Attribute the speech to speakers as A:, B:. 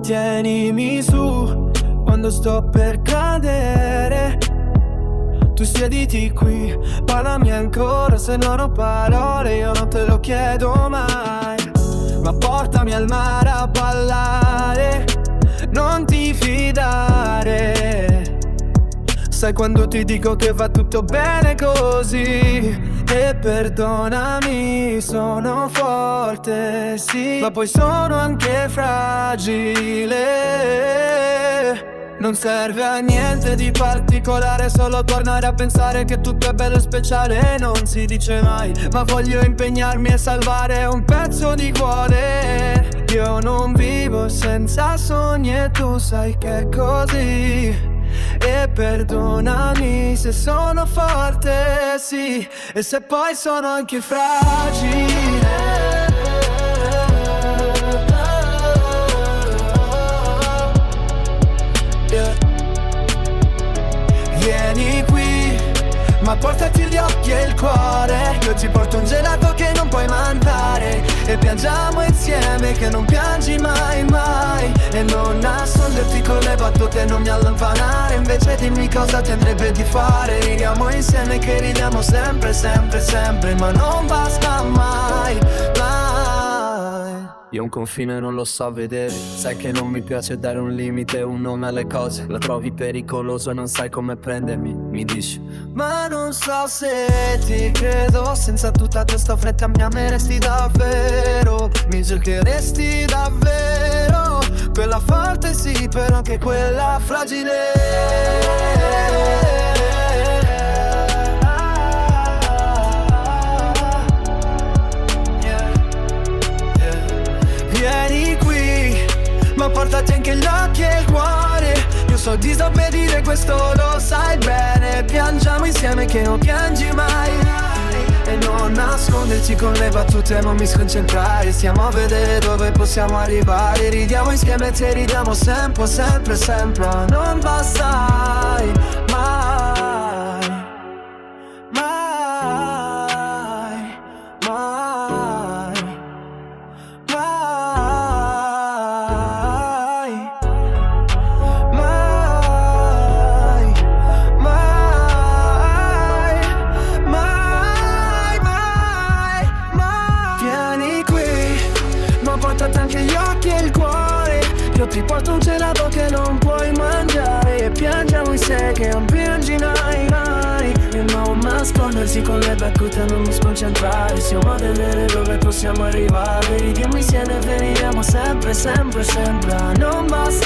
A: Tienimi su quando sto per cadere. Tu siediti qui, parlami ancora, se non ho parole io non te lo chiedo mai. Ma portami al mare a ballare, non ti fidare. Sai quando ti dico che va tutto bene così. E perdonami, sono forte, sì, ma poi sono anche fragile. Non serve a niente di particolare, solo tornare a pensare che tutto è bello e speciale. Non si dice mai, ma voglio impegnarmi a salvare un pezzo di cuore. Io non vivo senza sogni e tu sai che è così. E perdonami se sono forte, sì, e se poi sono anche fragile. Vieni qui, ma portati gli occhi e il cuore. Io ti porto un gelato che non puoi mancare. E piangiamo insieme che non piangi mai mai. E non nasconderti con le battute, non mi allontanare. Invece dimmi cosa ti andrebbe di fare. Ridiamo insieme che ridiamo sempre, sempre, sempre. Ma non basta mai, mai. Io un confine non lo so vedere. Sai che non mi piace dare un limite, un nome alle cose. Lo trovi pericoloso e non sai come prendermi. Mi dici, ma non so se ti credo. Senza tutta questa fretta mi ameresti davvero. Mi giocheresti davvero. Quella forte sì, però anche quella fragile. Vieni qui, ma portati anche gli occhi e il cuore. Io so disobbedire, questo lo sai bene. Piangiamo insieme che non piangi mai. E non nasconderci con le battute, non mi sconcentrare. Stiamo a vedere dove possiamo arrivare. Ridiamo insieme se ridiamo sempre, sempre, sempre. Non basta mai, mai, mai, mai. Ti porto un gelato che non puoi mangiare. E piangiamo in sé che non piangi mai, mai. E non nascondersi con le battute, non mi sconcentrare. Stiamo a vedere dove possiamo arrivare. Ridiamo insieme, veniamo sempre, sempre, sempre. Non basta